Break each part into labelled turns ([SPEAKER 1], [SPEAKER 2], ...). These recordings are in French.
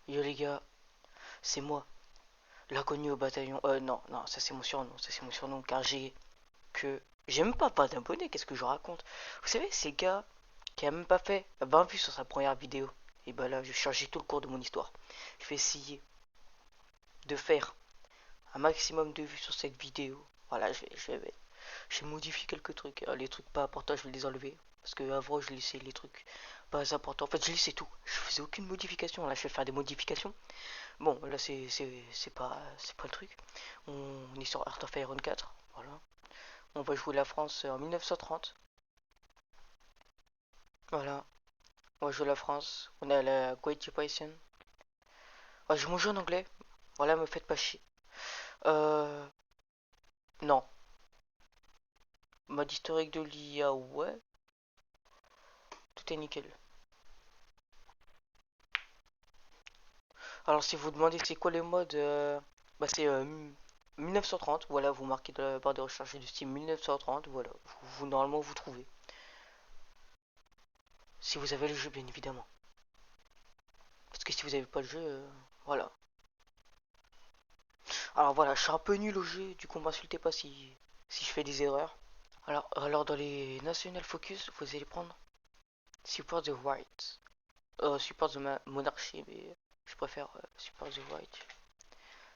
[SPEAKER 1] Yo les gars, c'est moi, l'inconnu au bataillon. Non, non, ça c'est mon surnom, car j'ai même pas d'abonnés, qu'est-ce que je raconte? Vous savez, c'est le gars qui a même pas fait 20 vues sur sa première vidéo. Et bah là, je vais changer tout le cours de mon histoire. Je vais essayer de faire un maximum de vues sur cette vidéo. Voilà, je vais modifier quelques trucs. Les trucs pas importants, je vais les enlever. Parce que avant, je laissais les trucs pas importants. En fait, je laissais tout. Je faisais aucune modification. Là, je vais faire des modifications. Bon, là, c'est pas le truc. On est sur Art of Iron 4. Voilà. On va jouer la France en 1930. Voilà. On va jouer la France. On a la Great Depression. Ah, je mon jeu en anglais. Voilà, me faites pas chier. Euh. Non. Mode historique de l'IA, ouais. Tout est nickel. Alors, si vous demandez c'est quoi les modes, bah c'est 1930. Voilà, vous marquez dans la barre de recherche du Steam 1930. Voilà, normalement vous trouvez. Si vous avez le jeu, bien évidemment. Parce que si vous avez pas le jeu, voilà. Alors voilà, je suis un peu nul au jeu, du coup m'insultez pas si je fais des erreurs. Alors dans les National Focus, vous allez prendre Support the Right. Support the Monarchy, mais je préfère Support the Right.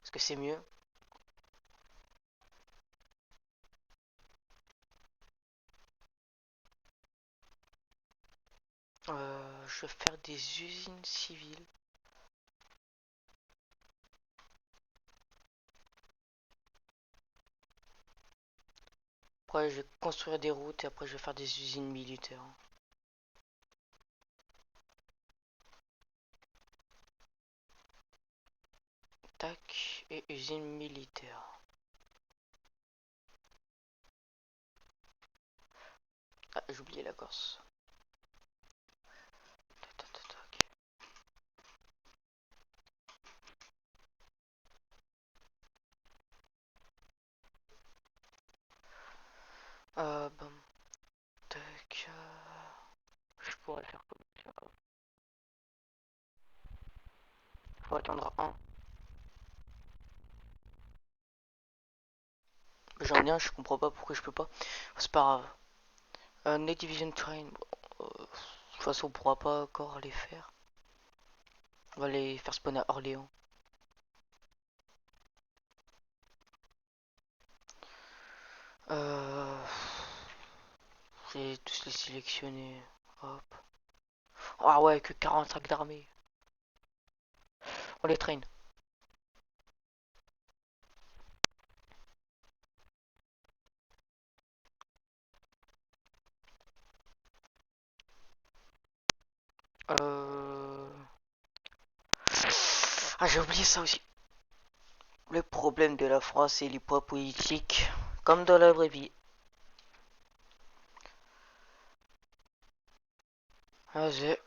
[SPEAKER 1] Parce que c'est mieux. Je vais faire des usines civiles. Après, je vais construire des routes et après, je vais faire des usines militaires. Tac, et usine militaire. Ah, j'ai oublié la Corse. Tac, tac, tac, tac. Bon, tac. Je pourrais faire comme ça. Faut attendre un. J'en ai un, je comprends pas pourquoi je peux pas. C'est pas grave. Night Division Train. De toute façon, on pourra pas encore les faire. On va les faire spawn à Orléans. Euh, je vais tous les sélectionner. Hop. Ah ouais, que 45 d'armée. On les traîne. Euh... Ah, j'ai oublié ça aussi. Le problème de la France, c'est les poids politiques. Comme dans la vraie vie. Vas-y.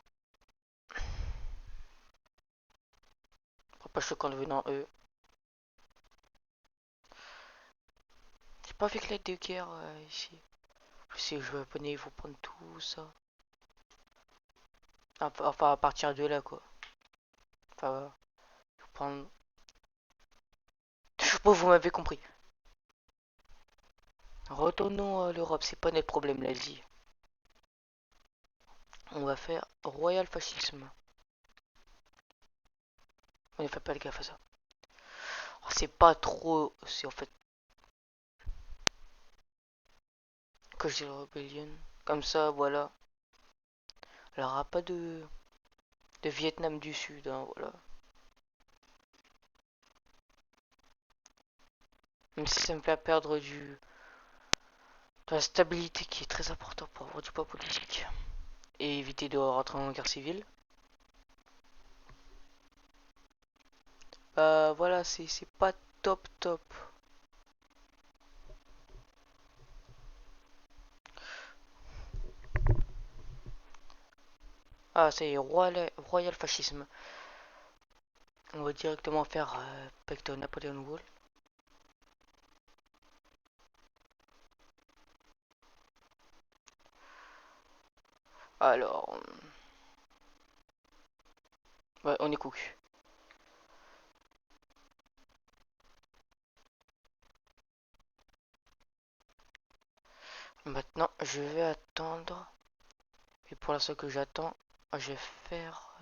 [SPEAKER 1] Pas choquant devenant eux. C'est pas avec l'aide de guerre ici. Si je veux abonner, il faut prendre tout ça. Enfin, à partir de là, quoi. Enfin, faut prendre. Bon, vous m'avez compris. Retournons à l'Europe, c'est pas notre problème, l'Asie. On va faire royal fascisme. On ne fait pas le gaffe à ça. Oh, c'est pas trop. C'est en fait que je dis la rébellion. Comme ça, voilà. Il n'y aura pas de Vietnam du Sud, hein, voilà. Même si ça me fait perdre de la stabilité qui est très important pour avoir du poids politique. Et éviter de rentrer en guerre civile. Bah voilà, c'est pas top top. Ah, c'est royal fascisme. On va directement faire pacte Napoleon Wall. Alors, ouais, on est cook. Maintenant, je vais attendre. Et pour l'instant que j'attends, je vais faire...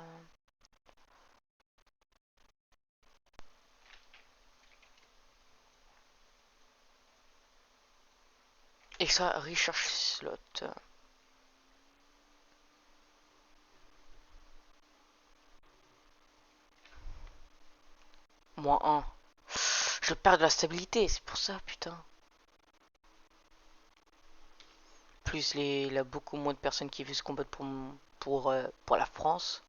[SPEAKER 1] extra research slot. Moins 1. Je perds de la stabilité, c'est pour ça, putain. Plus il y a beaucoup moins de personnes qui veulent se combattre pour la France.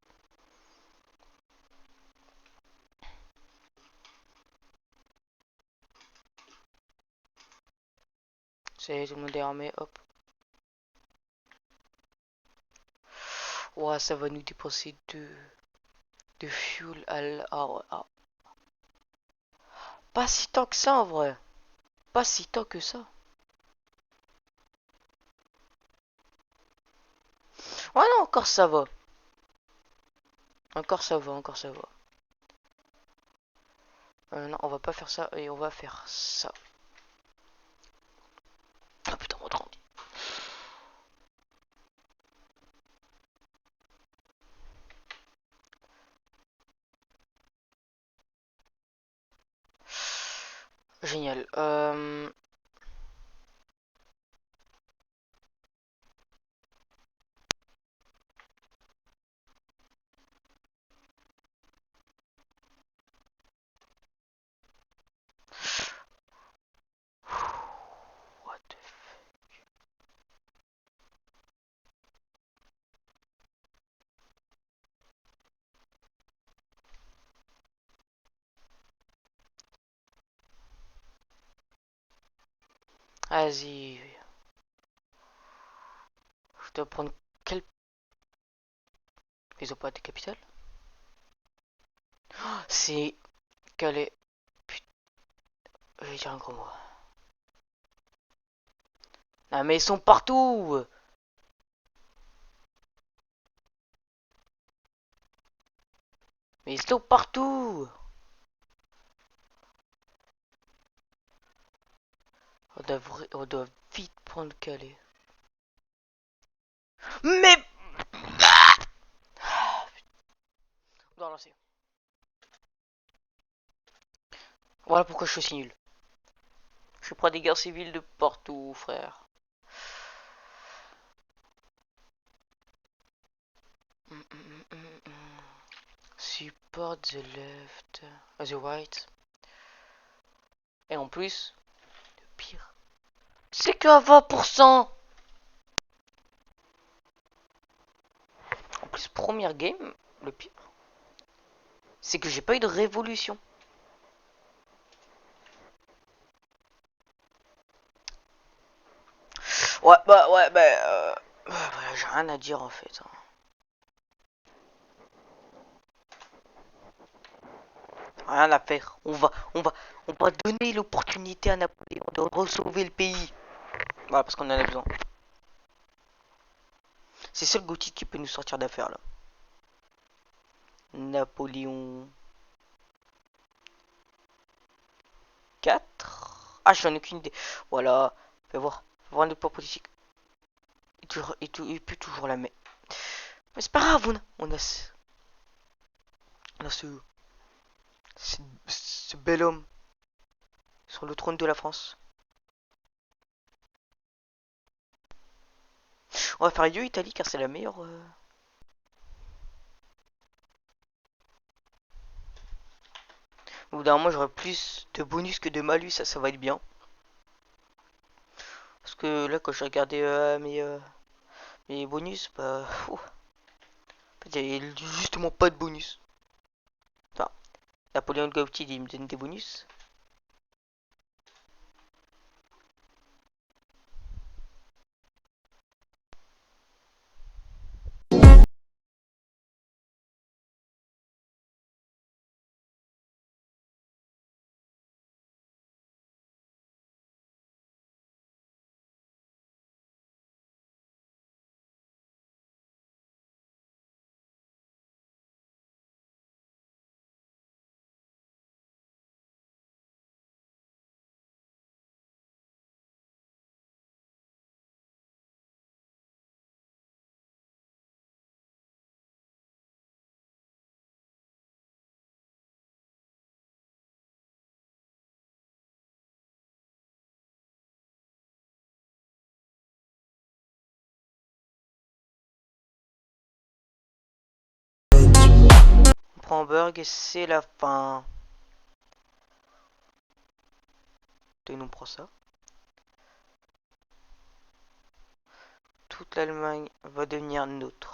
[SPEAKER 1] C'est tout le monde est armé, hop. Ouah, ça va nous dépenser de fuel pas si tant que ça en vrai. Pas si tant que ça. Ouais, non, encore ça va. Encore ça va, encore ça va. Non, on va pas faire ça et on va faire ça. Ah putain, mon 30. Génial. What the Vas-y. Je dois prendre quel... Ils ont pas de capitale. C'est... Calais. Putain, je vais dire un gros mot. Ah mais ils sont partout. Mais ils sont partout. On doit vite prendre Calais. Mais... On doit lancer. Voilà pourquoi je suis si nul. Je prends des guerres civiles de partout, frère. Support the left, the right. Et en plus, le pire, c'est qu'à 20%. En plus, première game, le pire, c'est que j'ai pas eu de révolution. Ouais, j'ai rien à dire en fait, hein. Rien à faire. On va donner l'opportunité à Napoléon de sauver le pays. Voilà, parce qu'on en a besoin. C'est seul Gauthier qui peut nous sortir d'affaire là. Napoléon 4. Ah, j'en ai aucune idée. Voilà, fais voir. Fais voir notre poids politique. Il peut toujours la mettre. Mais c'est pas grave, on a ce bel homme sur le trône de la France. On va faire Italie car c'est la meilleure. Au bout d'un moment, j'aurai plus de bonus que de malus, ça va être bien. Parce que là, quand j'ai regardé mes bonus, bah. En fait, il y avait justement pas de bonus. Enfin, Napoléon Gautier, il me donne des bonus. Brandberg et c'est la fin. Et nous prend ça. Toute l'Allemagne va devenir neutre.